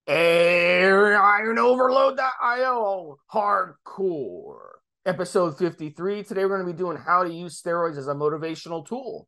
IronOverload.io hardcore. Episode 53. Today we're going to be doing how to use steroids as a motivational tool.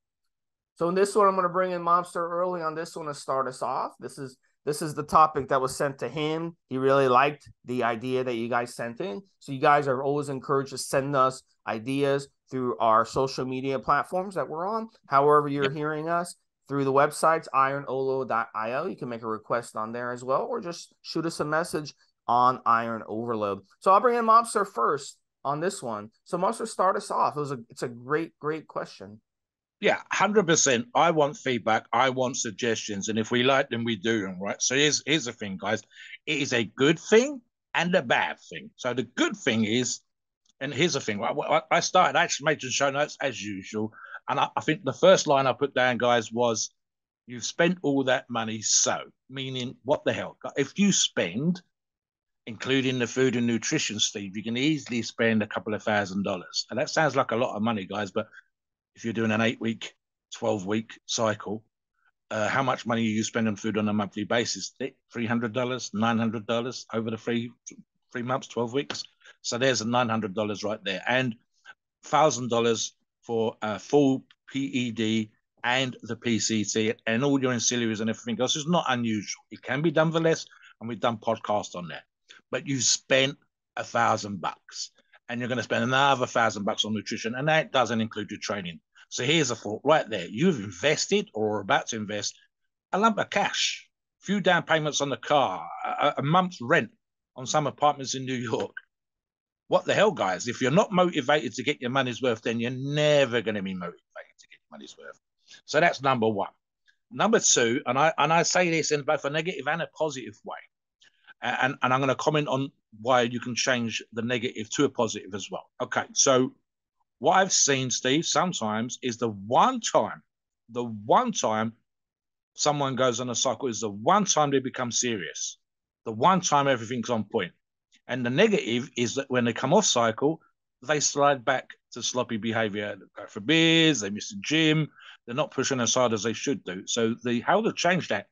So in this one, I'm going to bring in Mobster early on this one to start us off. This is the topic that was sent to him. He really liked the idea that you guys sent in. So you guys are always encouraged to send us ideas through our social media platforms that we're on. However, you're Yep. hearing us through the websites, IronOverload.io. You can make a request on there as well, or just shoot us a message on Iron Overload. So I'll bring in Mobster first on this one. So Mobster, start us off. It's a great question. Yeah, 100%. I want feedback. I want suggestions. And if we like them, we do them, right? So here's the thing, guys. It is a good thing and a bad thing. So the good thing is, and here's the thing, right? I started actually making show notes as usual. And I think the first line I put down, guys, was you've spent all that money. So, meaning, what the hell? If you spend, including the food and nutrition, Steve, you can easily spend a couple of $1,000s. And that sounds like a lot of money, guys, but if you're doing an 8 week, 12 week cycle, how much money are you spending on food on a monthly basis? $300, $900 over the three months, 12 weeks. So there's a $900 right there, and $1,000 for a full PED and the PCT and all your ancillaries and everything else is not unusual. It can be done for less, and we've done podcasts on that. But you spent $1,000, and you're going to spend another $1,000 on nutrition, and that doesn't include your training. So here's a thought right there. You've invested or are about to invest a lump of cash, a few down payments on the car, a month's rent on some apartments in New York. What the hell, guys? If you're not motivated to get your money's worth, then you're never going to be motivated to get your money's worth. So that's number one. Number two, and I say this in both a negative and a positive way, and I'm going to comment on why you can change the negative to a positive as well. Okay, so what I've seen, Steve, sometimes is the one time someone goes on a cycle is the one time they become serious, the one time everything's on point. And the negative is that when they come off cycle, they slide back to sloppy behavior. They go for beers, they miss the gym, they're not pushing as hard as they should do. So the how to change that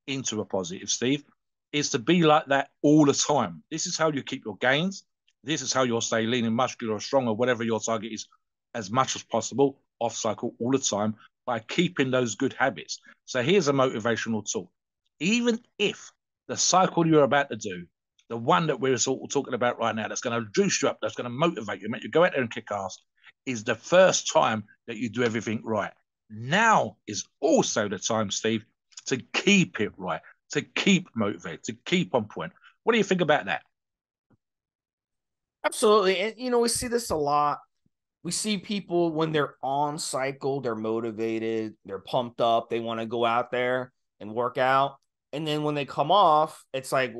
into a positive, Steve, is to be like that all the time. This is how you keep your gains. This is how you'll stay lean and muscular or strong or whatever your target is as much as possible off cycle all the time by keeping those good habits. So here's a motivational tool. Even if the cycle you're about to do, the one that we're sort of talking about right now, that's going to juice you up, that's going to motivate you, make you go out there and kick ass, is the first time that you do everything right. Now is also the time, Steve, to keep it right, to keep motivated, to keep on point. What do you think about that? Absolutely. And we see this a lot. We see people when they're on cycle, they're motivated, they're pumped up, they want to go out there and work out. And then when they come off, it's like,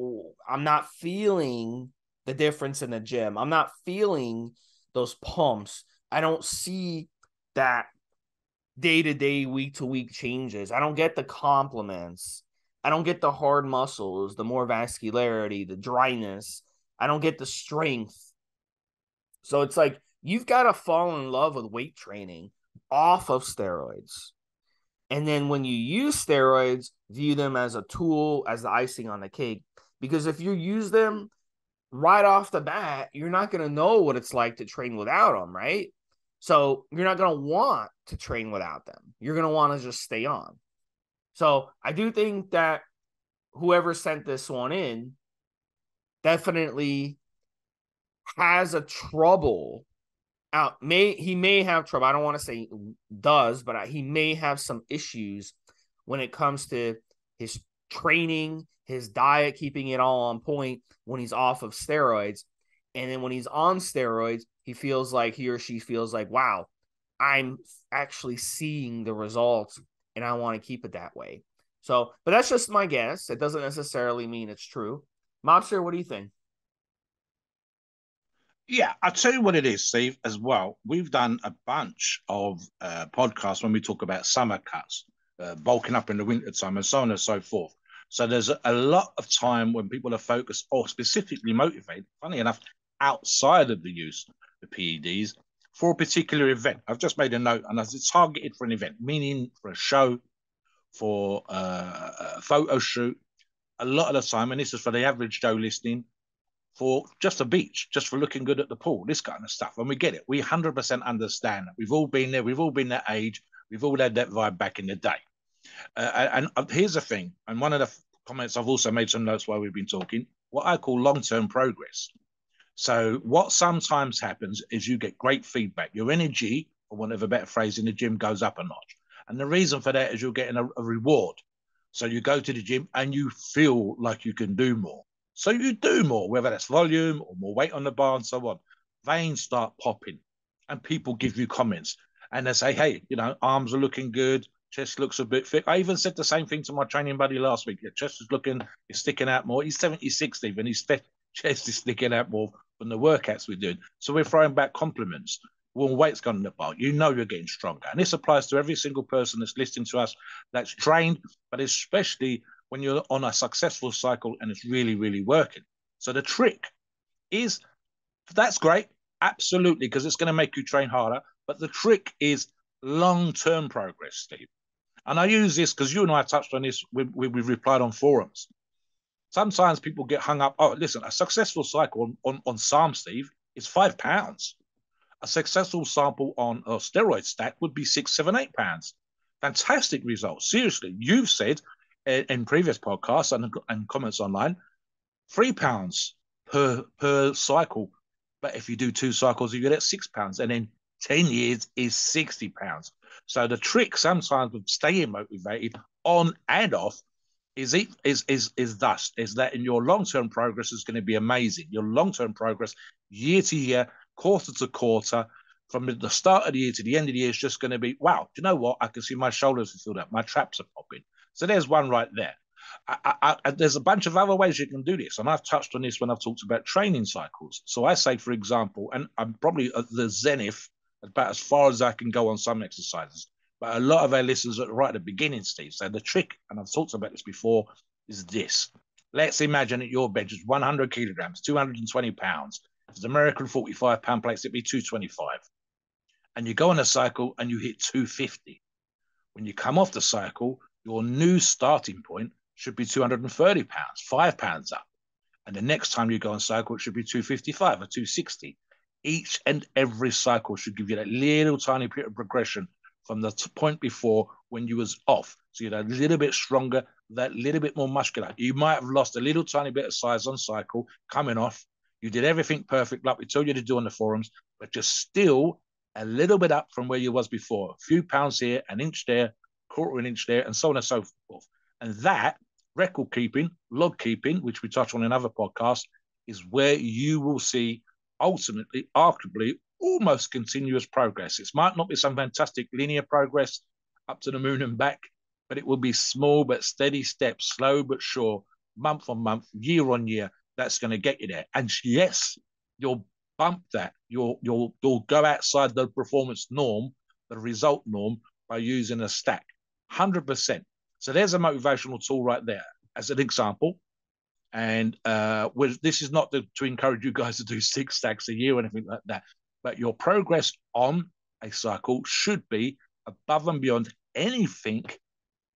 I'm not feeling the difference in the gym. I'm not feeling those pumps. I don't see that day to day, week to week changes. I don't get the compliments. I don't get the hard muscles, the more vascularity, the dryness. I don't get the strength. So it's like you've got to fall in love with weight training off of steroids. And then when you use steroids, view them as a tool, as the icing on the cake. Because if you use them right off the bat, you're not going to know what it's like to train without them, right? So you're not going to want to train without them. You're going to want to just stay on. So I do think that whoever sent this one in definitely has a trouble out. He may have trouble. I don't want to say does, but he may have some issues when it comes to his training, his diet, keeping it all on point when he's off of steroids. And then when he's on steroids, he or she feels like, wow, I'm actually seeing the results and I want to keep it that way. So, but that's just my guess. It doesn't necessarily mean it's true. Mobster, what do you think? Yeah, I'll tell you what it is, Steve, as well. We've done a bunch of podcasts when we talk about summer cuts, bulking up in the winter time, and so on and so forth. So there's a lot of time when people are focused or specifically motivated, funny enough, outside of the use of PEDs for a particular event. I've just made a note, and it's targeted for an event, meaning for a show, for a photo shoot, a lot of the time, and this is for the average Joe listening, for just a beach, just for looking good at the pool, this kind of stuff. And we get it. We 100% understand that. We've all been there. We've all been that age. We've all had that vibe back in the day. And here's the thing, and one of the comments, I've also made some notes while we've been talking, what I call long-term progress. So what sometimes happens is you get great feedback. Your energy, for want of a better phrase, in the gym goes up a notch. And the reason for that is you're getting a reward. So you go to the gym and you feel like you can do more. So you do more, whether that's volume or more weight on the bar and so on. Veins start popping and people give you comments and they say, hey, you know, arms are looking good. Chest looks a bit thick. I even said the same thing to my training buddy last week. Your chest is looking, it's sticking out more. He's 76, Steve, and his chest is sticking out more from the workouts we're doing. So we're throwing back compliments. Well, weight's gone in the bar. You know you're getting stronger. And this applies to every single person that's listening to us that's trained, but especially when you're on a successful cycle and it's really, really working. So the trick is, that's great, absolutely, because it's going to make you train harder. But the trick is long-term progress, Steve. And I use this because you and I touched on this when we've replied on forums. Sometimes people get hung up. Oh, listen, a successful cycle on SARM, Steve, is £5. A successful sample on a steroid stack would be 6, 7, £8. Fantastic results. Seriously, you've said in previous podcasts and comments online, £3 per cycle. But if you do 2 cycles, you get at £6. And then 10 years is £60. So the trick sometimes with staying motivated on and off is that in your long-term progress is going to be amazing. Your long-term progress year to year, quarter to quarter, from the start of the year to the end of the year is just going to be, wow, do you know what? I can see my shoulders are filled up. My traps are popping. So there's one right there. There's a bunch of other ways you can do this. And I've touched on this when I've talked about training cycles. So I say, for example, and I'm probably at the zenith, about as far as I can go on some exercises. But a lot of our listeners are right at the beginning, Steve. So the trick, and I've talked about this before, is this. Let's imagine that your bench is 100 kilograms, 220 pounds. If it's American 45-pound plates, it'd be 225. And you go on a cycle and you hit 250. When you come off the cycle, your new starting point should be 230 pounds, £5 up. And the next time you go on cycle, it should be 255 or 260. Each and every cycle should give you that little tiny bit of progression from the point before when you was off. So you're a little bit stronger, that little bit more muscular. You might have lost a little tiny bit of size on cycle coming off. You did everything perfect, like we told you to do on the forums, but you're still a little bit up from where you was before. A few pounds here, an inch there, quarter of an inch there, and so on and so forth. And that record keeping, log keeping, which we touch on in other podcasts, is where you will see ultimately, arguably, almost continuous progress. It might not be some fantastic linear progress up to the moon and back, but it will be small but steady steps, slow but sure, month on month, year on year. That's going to get you there. And yes, you'll bump that. You'll go outside the performance norm, the result norm, by using a stack. 100%. So there's a motivational tool right there as an example. And this is not to encourage you guys to do 6 stacks a year or anything like that, but your progress on a cycle should be above and beyond anything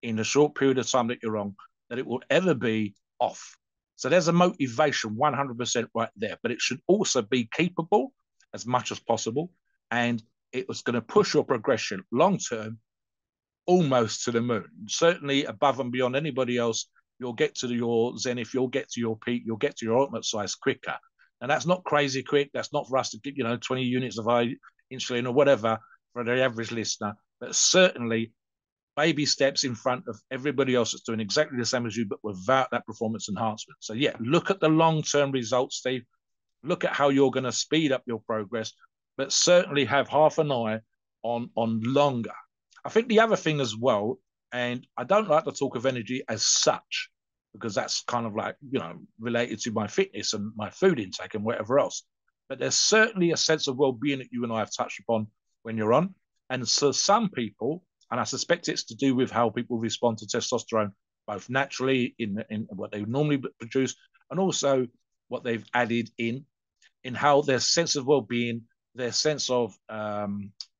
in the short period of time that you're on that it will ever be off. So there's a motivation 100% right there, but it should also be keepable as much as possible. And it was going to push your progression long term almost to the moon, certainly above and beyond anybody else. You'll get to your zenith, you'll get to your peak, you'll get to your ultimate size quicker. And that's not crazy quick. That's not for us to get, 20 units of insulin or whatever for the average listener, but certainly baby steps in front of everybody else that's doing exactly the same as you, but without that performance enhancement. So yeah, look at the long-term results, Steve. Look at how you're going to speed up your progress, but certainly have half an eye on longer. I think the other thing as well, and I don't like to talk of energy as such, because that's kind of like, related to my fitness and my food intake and whatever else. But there's certainly a sense of well-being that you and I have touched upon when you're on. And so some people, and I suspect it's to do with how people respond to testosterone, both naturally in what they normally produce, and also what they've added in how their sense of well-being, their sense of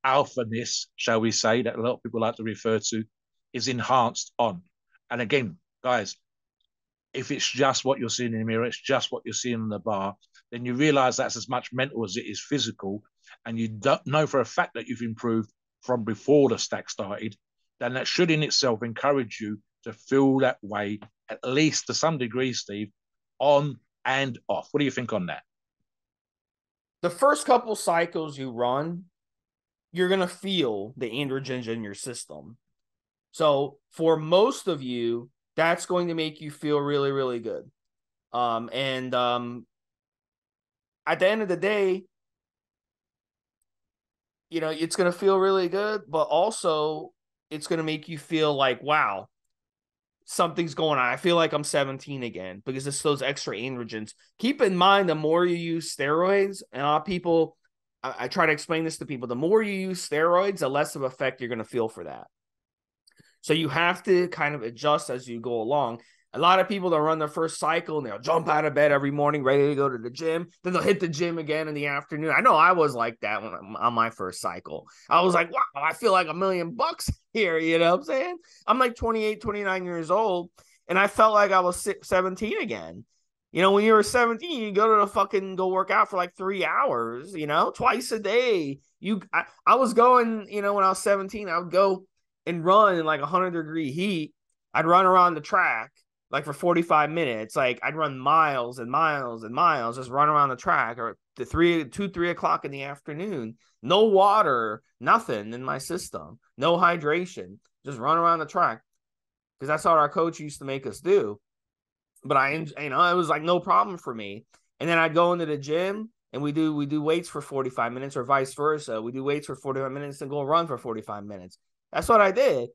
alphaness, shall we say, that a lot of people like to refer to, is enhanced on. And again, guys, if it's just what you're seeing in the mirror, it's just what you're seeing in the bar, then you realize that's as much mental as it is physical. And you don't know for a fact that you've improved from before the stack started, then that should in itself encourage you to feel that way, at least to some degree, Steve, on and off. What do you think on that? The first couple cycles you run, you're going to feel the androgens in your system. So for most of you, that's going to make you feel really, really good. And at the end of the day, you know, it's going to feel really good, but also it's going to make you feel like, wow, something's going on. I feel like I'm 17 again because it's those extra androgens. Keep in mind, the more you use steroids, and a lot of people, I try to explain this to people, the more you use steroids, the less of effect you're going to feel for that. So you have to kind of adjust as you go along. A lot of people that run their first cycle and they'll jump out of bed every morning ready to go to the gym. Then they'll hit the gym again in the afternoon. I know I was like that when on my first cycle. I was like, wow, I feel like $1,000,000 here. You know what I'm saying? I'm like 28, 29 years old. And I felt like I was 17 again. You know, when you were 17, you go to the fucking go work out for like 3 hours, you know, twice a day. I was going, you know, when I was 17, I would go and run in like 100-degree heat. I'd run around the track like for 45 minutes. Like I'd run miles and miles and miles, just run around the track, or the 3 o'clock in the afternoon. No water, nothing in my system, no hydration, just run around the track because that's what our coach used to make us do. But you know, it was like no problem for me. And then I'd go into the gym and we do weights for 45 minutes, or vice versa. We do weights for 45 minutes and go run for 45 minutes. That's what I did.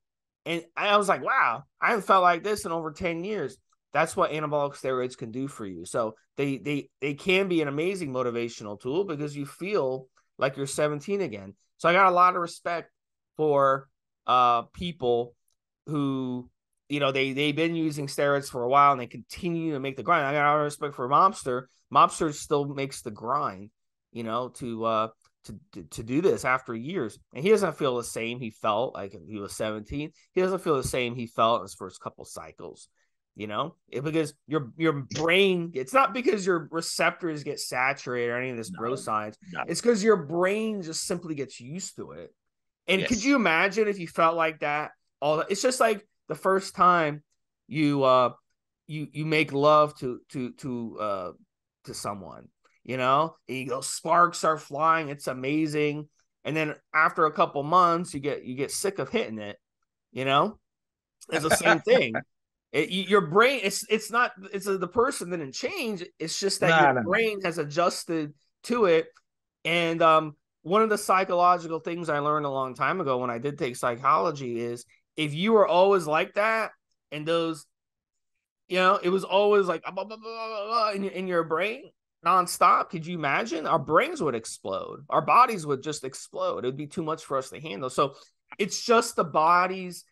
And I was like, wow, I haven't felt like this in over 10 years. That's what anabolic steroids can do for you. So they can be an amazing motivational tool because you feel like you're 17 again. So I got a lot of respect for people who, you know, they've been using steroids for a while and they continue to make the grind. I got a lot of respect for Mobster. Mobster still makes the grind, you know, to do this after years. And he doesn't feel the same he felt like he was 17. He doesn't feel the same he felt in his first couple cycles, you know, because your brain, it's not because your receptors get saturated or any of this bro science. No. It's because your brain just simply gets used to it. And Yes. could you imagine if you felt like that? It's just like the first time you make love to someone, you know, and those sparks are flying. It's amazing. And then after a couple months, you get sick of hitting it, you know, it's the same thing. Your brain, it's not, the person didn't change. It's just that your brain has adjusted to it. And one of the psychological things I learned a long time ago when I did take psychology is if you were always like that, and those, you know, it was always like blah, blah, blah, in your brain nonstop. Could you imagine? Our brains would explode. Our bodies would just explode. It would be too much for us to handle. So it's just the body's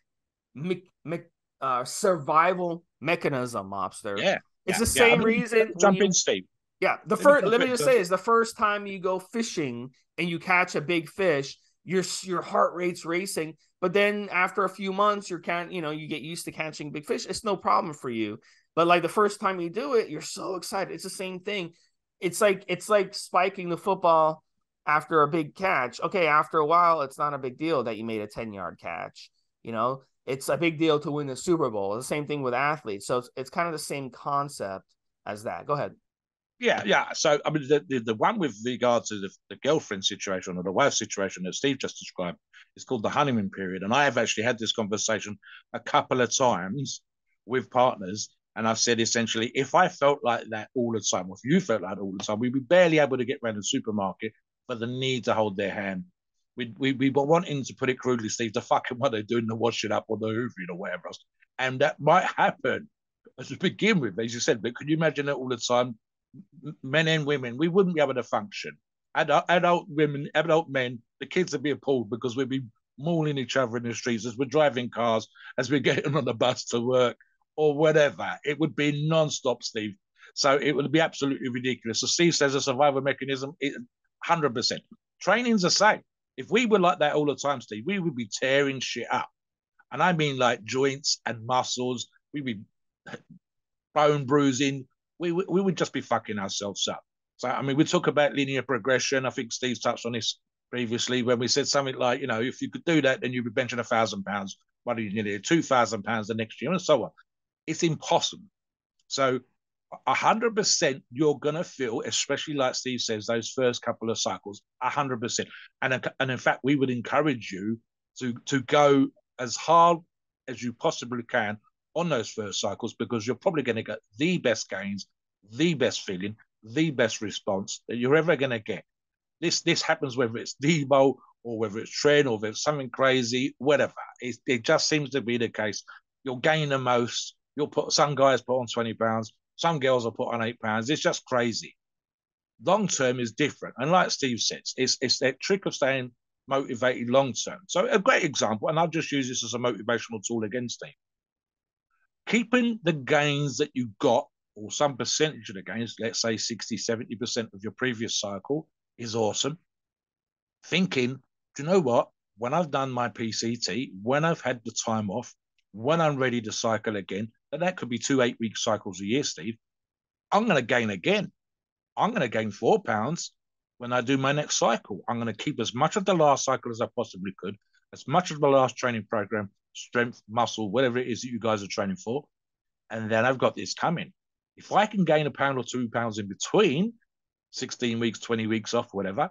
survival mechanism, Mobster. Yeah. It's the same reason. Jump in, Steve. Yeah. Let me just say is the first time you go fishing and you catch a big fish, your heart rate's racing. But then after a few months, you get used to catching big fish. It's no problem for you. But like the first time you do it, you're so excited. It's the same thing. It's like spiking the football after a big catch. Okay, after a while, it's not a big deal that you made a 10-yard catch. You know, it's a big deal to win the Super Bowl. It's the same thing with athletes. So it's kind of the same concept as that. Go ahead. Yeah. So I mean, the one with regard to the girlfriend situation or the wife situation that Steve just described is called the honeymoon period, and I have actually had this conversation a couple of times with partners, and I've said essentially, if I felt like that all the time, or if you felt like that all the time, we'd be barely able to get around the supermarket for the need to hold their hand. We were wanting, to put it crudely, Steve, to fucking what they're doing, the washing up or the hoovering or whatever else, and that might happen to begin with, as you said. But could you imagine it all the time? Men and women, we wouldn't be able to function. Adult women, adult men, the kids would be appalled because we'd be mauling each other in the streets as we're driving cars, as we're getting on the bus to work or whatever. It would be non-stop, Steve. So it would be absolutely ridiculous. So Steve says a survival mechanism, 100%. Training's the same. If we were like that all the time, Steve, we would be tearing shit up. And I mean like joints and muscles. We'd be bone bruising, we would just be fucking ourselves up. So, I mean, we talk about linear progression. I think Steve touched on this previously when we said something like, you know, if you could do that, then you'd be benching £1,000. Why do you need £2,000 the next year and so on? It's impossible. So 100% you're going to feel, especially like Steve says, those first couple of cycles, 100%. And in fact, we would encourage you to go as hard as you possibly can on those first cycles, because you're probably going to get the best gains, the best feeling, the best response that you're ever going to get. This happens whether it's demo or whether it's train or whether it's something crazy, whatever. It just seems to be the case. You'll gain the most. You'll put some guys put on £20, some girls will put on £8. It's just crazy. Long term is different, and like Steve says, it's that trick of staying motivated long term. So a great example, and I'll just use this as a motivational tool again, Steve. Keeping the gains that you got, or some percentage of the gains, let's say 60-70% of your previous cycle, is awesome. Thinking, do you know what? When I've done my PCT, when I've had the time off, when I'm ready to cycle again, and that could be 2 8-week cycles a year, Steve, I'm going to gain again. I'm going to gain £4 when I do my next cycle. I'm going to keep as much of the last cycle as I possibly could, as much of the last training program, strength, muscle, whatever it is that you guys are training for. And then I've got this coming. If I can gain £1 or £2 in between 16 weeks, 20 weeks off, whatever,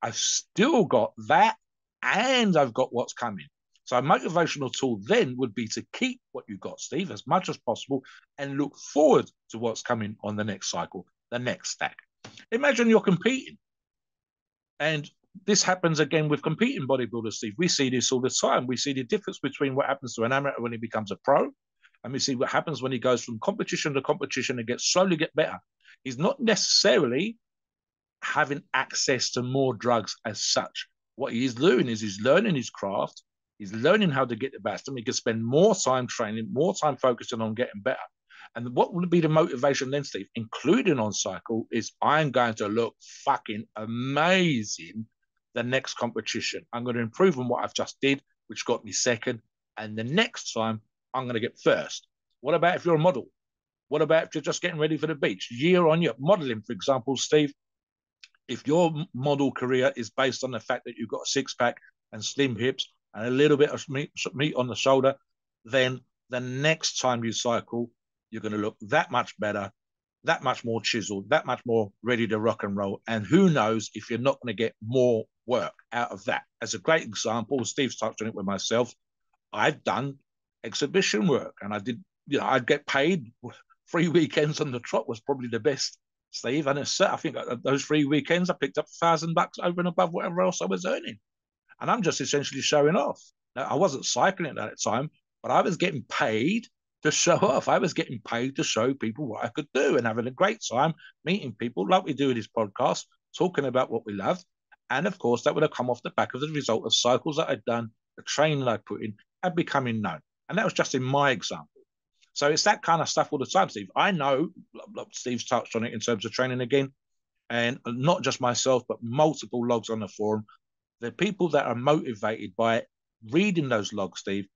I've still got that and I've got what's coming. So a motivational tool then would be to keep what you've got, Steve, as much as possible and look forward to what's coming on the next cycle, the next stack. Imagine you're competing. And this happens again with competing bodybuilders, Steve. We see this all the time. We see the difference between what happens to an amateur when he becomes a pro, and we see what happens when he goes from competition to competition and slowly get better. He's not necessarily having access to more drugs as such. What he's doing is he's learning his craft. He's learning how to get the best, and he can spend more time training, more time focusing on getting better. And what would be the motivation then, Steve, including on cycle, is I'm going to look fucking amazing the next competition. I'm going to improve on what I've just did, which got me second. And the next time, I'm going to get first. What about if you're a model? What about if you're just getting ready for the beach? Year on year, modeling, for example, Steve, if your model career is based on the fact that you've got a six-pack and slim hips and a little bit of meat on the shoulder, then the next time you cycle, you're going to look that much better, that much more chiseled, that much more ready to rock and roll. And who knows if you're not going to get more work out of that. As a great example, Steve's touched on it with myself. I've done exhibition work, and I did, I'd get paid. 3 weekends on the trot was probably the best, Steve. And I think those 3 weekends, I picked up $1,000 over and above whatever else I was earning. And I'm just essentially showing off. Now, I wasn't cycling at that time, but I was getting paid to show off. I was getting paid to show people what I could do and having a great time meeting people like we do in this podcast, talking about what we love. And of course, that would have come off the back of the result of cycles that I'd done, the training I put in, and becoming known. And that was just in my example. So it's that kind of stuff all the time, Steve. I know, Steve's touched on it in terms of training again, and not just myself, but multiple logs on the forum. The people that are motivated by reading those logs, Steve,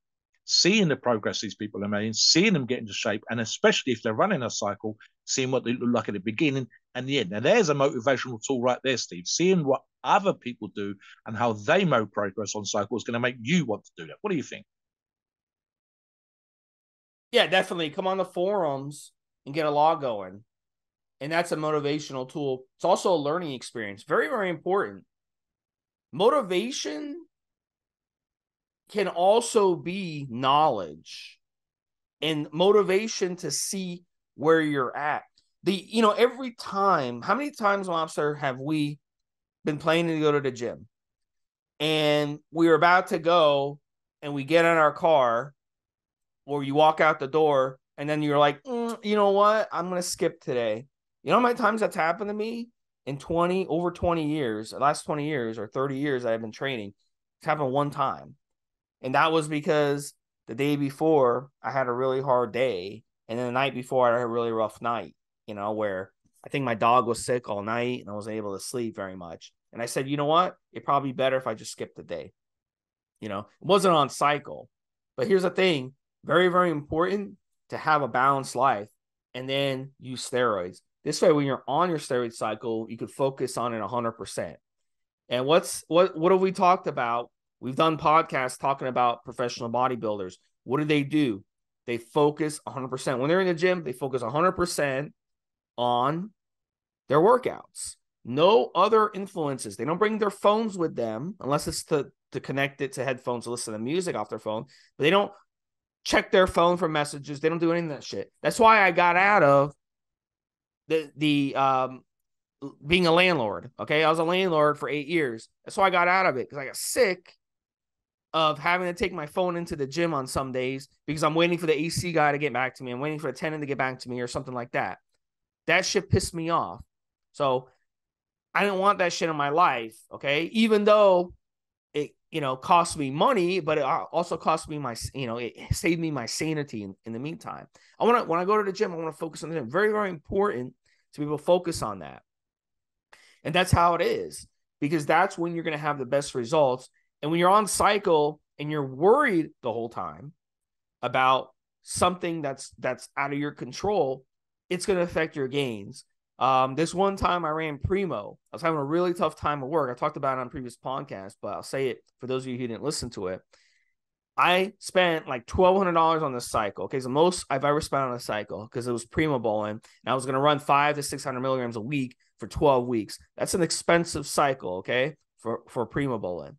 seeing the progress these people are making, seeing them get into shape, and especially if they're running a cycle, seeing what they look like at the beginning and the end. Now, there's a motivational tool right there, Steve. Seeing what other people do and how they make progress on cycles is going to make you want to do that. What do you think? Yeah, definitely. Come on the forums and get a log going. And that's a motivational tool. It's also a learning experience. Very, very important. Motivation can also be knowledge and motivation to see where you're at. Every time, how many times, Mobster, have we been planning to go to the gym? And we were about to go and we get in our car, or you walk out the door and then you're like, you know what? I'm going to skip today. You know how many times that's happened to me in over 20 years, the last 20 years or 30 years I've been training? It's happened one time. And that was because the day before I had a really hard day. And then the night before I had a really rough night, where I think my dog was sick all night and I wasn't able to sleep very much. And I said, you know what? It'd probably be better if I just skipped the day. It wasn't on cycle. But here's the thing. Very, very important to have a balanced life. and then use steroids. This way, when you're on your steroid cycle, you could focus on it 100%. And what have we talked about? We've done podcasts talking about professional bodybuilders. What do? They focus 100%. When they're in the gym, they focus 100% on their workouts. No other influences. They don't bring their phones with them unless it's to connect it to headphones to listen to music off their phone. But they don't check their phone for messages. They don't do any of that shit. That's why I got out of the being a landlord. Okay, I was a landlord for 8 years. That's why I got out of it, because I got sick of having to take my phone into the gym on some days because I'm waiting for the AC guy to get back to me. I'm waiting for the tenant to get back to me or something like that. That shit pissed me off. So I didn't want that shit in my life. Okay, even though it cost me money, but it also cost me it saved me my sanity in the meantime. When I go to the gym, I want to focus on the gym. Very, very important to be able to focus on that. And that's how it is, because that's when you're going to have the best results. And when you're on cycle and you're worried the whole time about something that's out of your control, it's going to affect your gains. This one time I ran Primo. I was having a really tough time at work. I talked about it on previous podcasts, but I'll say it for those of you who didn't listen to it. I spent like $1,200 on this cycle. Okay, so most I've ever spent on a cycle, because it was Primo bowling, and I was going to run 500 to 600 milligrams a week for 12 weeks. That's an expensive cycle, okay, for Primo bowling.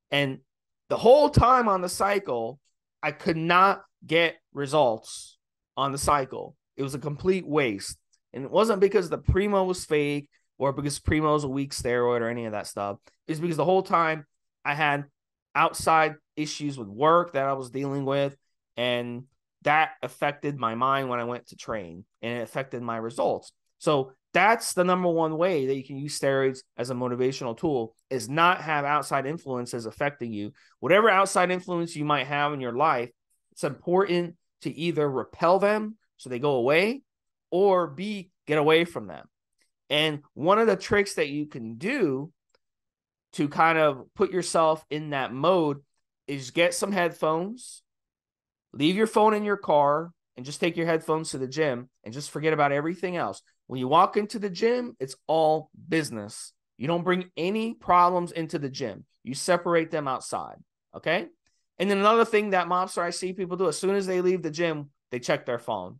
And the whole time on the cycle, I could not get results on the cycle. It was a complete waste. And it wasn't because the Primo was fake or because Primo was a weak steroid or any of that stuff. It's because the whole time I had outside issues with work that I was dealing with, and that affected my mind when I went to train, and it affected my results. So that's the number one way that you can use steroids as a motivational tool, is not have outside influences affecting you. Whatever outside influence you might have in your life, it's important to either repel them so they go away, or B, get away from them. And one of the tricks that you can do to kind of put yourself in that mode is get some headphones, leave your phone in your car, and just take your headphones to the gym and just forget about everything else. When you walk into the gym, it's all business. You don't bring any problems into the gym. You separate them outside, okay? And then another thing that mobster I see people do, as soon as they leave the gym, they check their phone.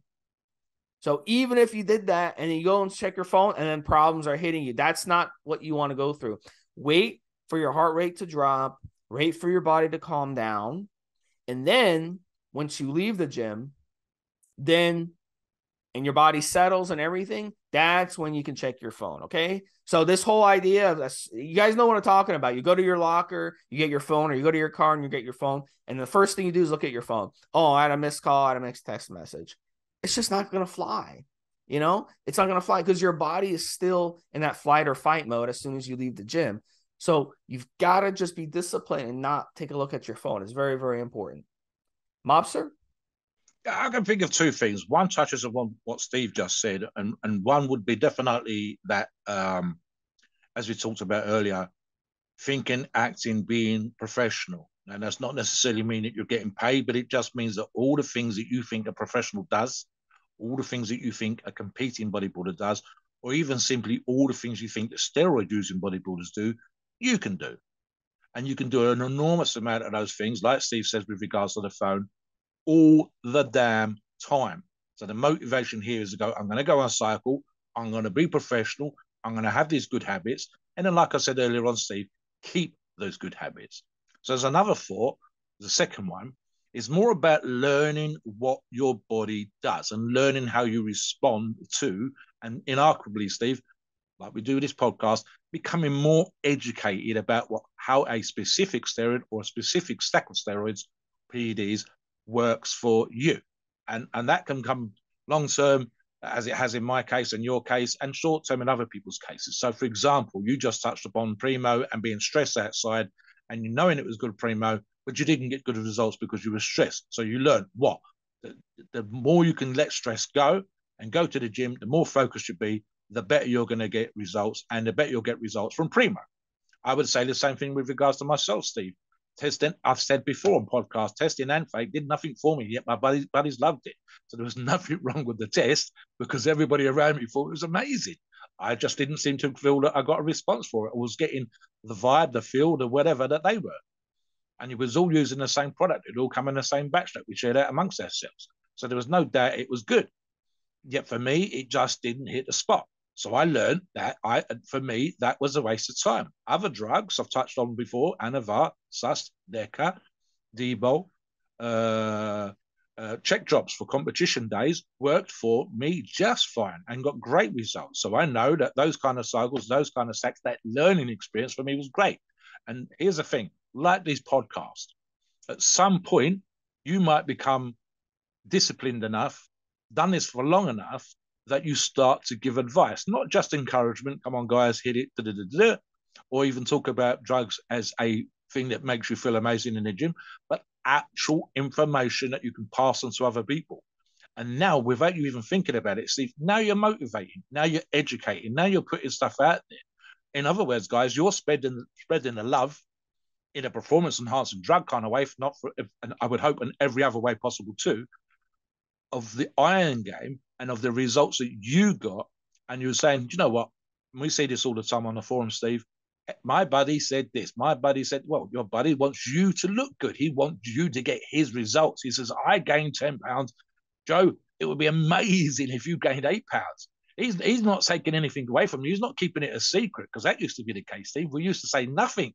So even if you did that and you go and check your phone and then problems are hitting you, that's not what you want to go through. Wait for your heart rate to drop, wait for your body to calm down. And then once you leave the gym, and your body settles and everything, that's when you can check your phone, okay? So this whole idea of this, you guys know what I'm talking about. You go to your locker, you get your phone, or you go to your car and you get your phone, and the first thing you do is look at your phone. Oh, I had a missed call, I had a missed text message. It's just not going to fly. It's not going to fly because your body is still in that flight or fight mode as soon as you leave the gym. So you've got to just be disciplined and not take a look at your phone. It's very, very important. Mobster? I can think of two things. One touches on what Steve just said, and one would be definitely that, as we talked about earlier, thinking, acting, being professional. And that's not necessarily mean that you're getting paid, but it just means that all the things that you think a professional does, all the things that you think a competing bodybuilder does, or even simply all the things you think that steroid-using bodybuilders do, you can do. And you can do an enormous amount of those things, like Steve says with regards to the phone, all the damn time. So the motivation here is to go, I'm going to go on a cycle, I'm going to be professional, I'm going to have these good habits. And then, like I said earlier on, Steve, keep those good habits. So there's another thought, the second one, is more about learning what your body does and learning how you respond to, and inarguably, Steve, like we do this podcast, becoming more educated about how a specific steroid or a specific stack of steroids, PEDs, works for you. And that can come long-term, as it has in my case and your case, and short-term in other people's cases. So, for example, you just touched upon Primo and being stressed outside, and you knowing it was good Primo, but you didn't get good results because you were stressed. So you learned what? The more you can let stress go and go to the gym, the more focused you be, the better you're going to get results, and the better you'll get results from Primo. I would say the same thing with regards to myself, Steve. Testing, I've said before on podcast, testing and fake did nothing for me, yet my buddies loved it. So there was nothing wrong with the test because everybody around me thought it was amazing. I just didn't seem to feel that I got a response for it. I was getting the vibe, the feel, the whatever that they were. And it was all using the same product. It all come in the same batch that we shared out amongst ourselves. So there was no doubt it was good. Yet for me, it just didn't hit the spot. So I learned that for me, that was a waste of time. Other drugs I've touched on before, Anavar, Sus, Deca, Debo, check drops for competition days worked for me just fine and got great results. So I know that those kind of cycles, those kind of stacks, that learning experience for me was great. And here's the thing, like these podcasts, at some point, you might become disciplined enough, done this for long enough, that you start to give advice, not just encouragement, come on guys, hit it, da, da, da, da, or even talk about drugs as a thing that makes you feel amazing in the gym, but actual information that you can pass on to other people. And now, without you even thinking about it, Steve, now you're motivating, now you're educating, now you're putting stuff out there. In other words, guys, you're spreading the love in a performance enhancing drug kind of way, not for, and I would hope in every other way possible too, of the iron game and of the results that you got. And you were saying, you know what? We see this all the time on the forum, Steve. My buddy said this. My buddy said, well, your buddy wants you to look good. He wants you to get his results. He says, I gained 10 pounds. Joe, it would be amazing if you gained 8 pounds. He's not taking anything away from you. He's not keeping it a secret, because that used to be the case, Steve. We used to say nothing.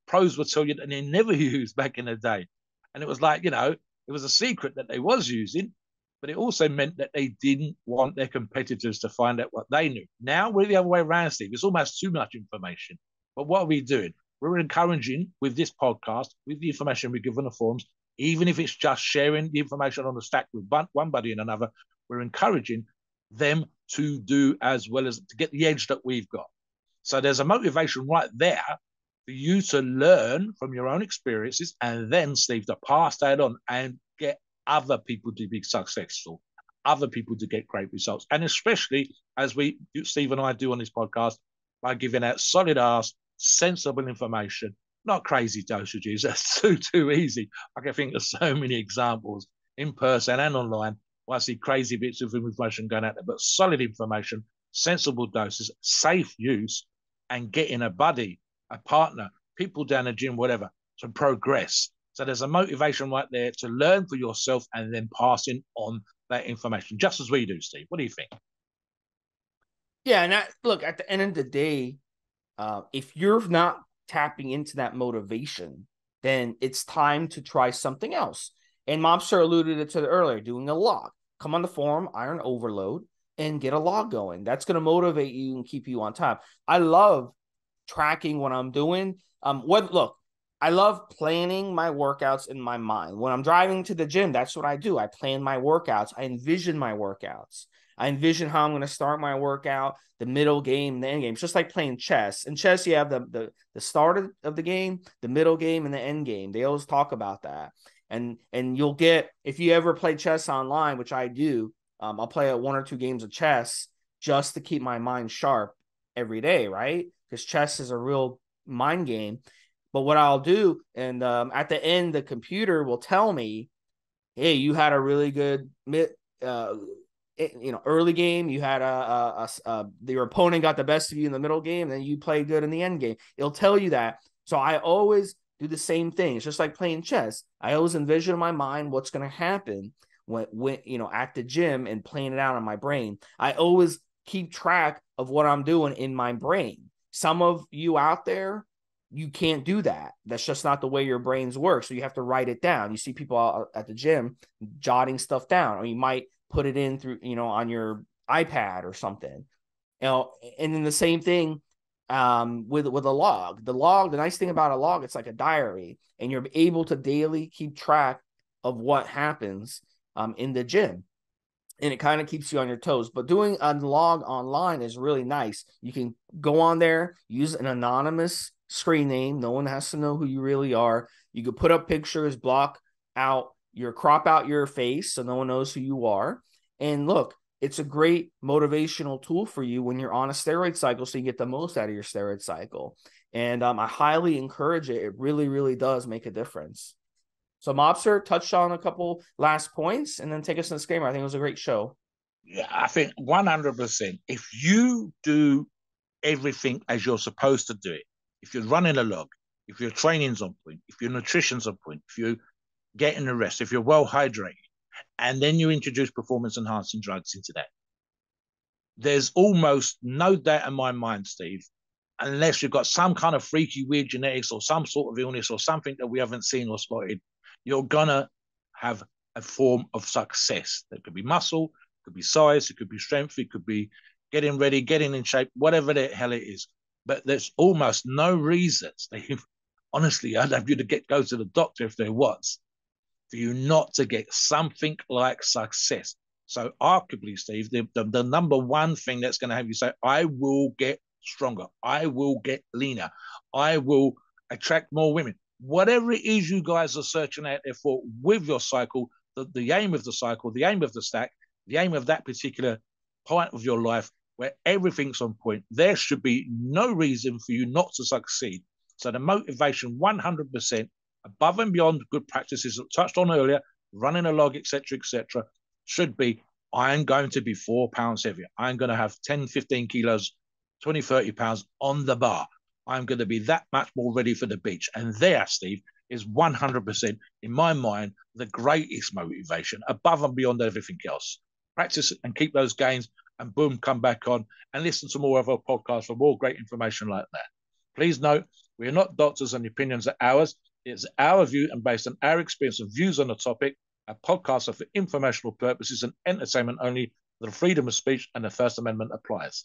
Pros would tell you that they never used back in the day. And it was like, it was a secret that they was using, but it also meant that they didn't want their competitors to find out what they knew. Now we're the other way around, Steve. It's almost too much information. But what are we doing? We're encouraging with this podcast, with the information we give on the forums, even if it's just sharing the information on the stack with one buddy and another, we're encouraging them to do as well, as to get the edge that we've got. So there's a motivation right there for you to learn from your own experiences, and then, Steve, to pass that on and get other people to be successful, other people to get great results. And especially as Steve and I do on this podcast, by giving out solid ass, sensible information, not crazy dosages. That's too easy. I can think of so many examples in person and online where I see crazy bits of information going out there, but solid information, sensible doses, safe use, and getting a buddy, a partner, people down the gym, whatever, to progress. So there's a motivation right there to learn for yourself and then passing on that information, just as we do, Steve. What do you think? Yeah, and look, at the end of the day, if you're not tapping into that motivation, then it's time to try something else. And Mobster alluded to it earlier, doing a log. Come on the forum, IronOverload, and get a log going. That's going to motivate you and keep you on top. I love tracking what I'm doing. Look, I love planning my workouts in my mind. When I'm driving to the gym, that's what I do. I plan my workouts. I envision my workouts. I envision how I'm going to start my workout, the middle game, the end game. It's just like playing chess. In chess, you have the start of the game, the middle game, and the end game. They always talk about that. And you'll get, if you ever play chess online, which I do, I'll play 1 or 2 games of chess just to keep my mind sharp every day, right? Because chess is a real mind game. But what I'll do, and at the end, the computer will tell me, hey, you had a really good early game. You had your opponent got the best of you in the middle game, and then you played good in the end game. It'll tell you that. So I always do the same thing. It's just like playing chess. I always envision in my mind what's going to happen when at the gym, and playing it out in my brain. I always keep track of what I'm doing in my brain. Some of you out there, you can't do that. That's just not the way your brains work. So you have to write it down. You see people at the gym jotting stuff down, or you might put it in through, on your iPad or something. And then the same thing with a log. The nice thing about a log, it's like a diary, and you're able to daily keep track of what happens in the gym. And it kind of keeps you on your toes. But doing a log online is really nice. You can go on there, use an anonymous screen name. No one has to know who you really are. You could put up pictures, crop out your face so no one knows who you are. And look, it's a great motivational tool for you when you're on a steroid cycle, so you get the most out of your steroid cycle. And I highly encourage it. It really, really does make a difference. So Mobster touched on a couple last points and then take us to the disclaimer. I think it was a great show. Yeah, I think 100%. If you do everything as you're supposed to do it, if you're running a log, if your training's on point, if your nutrition's on point, if you're getting a rest, if you're well hydrated, and then you introduce performance enhancing drugs into that, there's almost no doubt in my mind, Steve, unless you've got some kind of freaky weird genetics or some sort of illness or something that we haven't seen or spotted, you're gonna have a form of success. That could be muscle, it could be size, it could be strength, it could be getting ready, getting in shape, whatever the hell it is. But there's almost no reason, Steve. Honestly, I'd have you to go to the doctor if there was, for you not to get something like success. So arguably, Steve, the number one thing that's going to have you say, I will get stronger, I will get leaner, I will attract more women. Whatever it is you guys are searching out there for with your cycle, the aim of the cycle, the aim of the stack, the aim of that particular point of your life where everything's on point, there should be no reason for you not to succeed. So the motivation 100% above and beyond good practices that touched on earlier, running a log, etc., should be, I'm going to be 4 pounds heavier. I'm going to have 10, 15 kilos, 20, 30 pounds on the bar. I'm going to be that much more ready for the beach. And there, Steve, is 100%, in my mind, the greatest motivation above and beyond everything else. Practice and keep those gains and boom, come back on and listen to more of our podcasts for more great information like that. Please note, we are not doctors and the opinions are ours. It's our view and based on our experience and views on the topic. Our podcasts are for informational purposes and entertainment only. The freedom of speech and the First Amendment applies.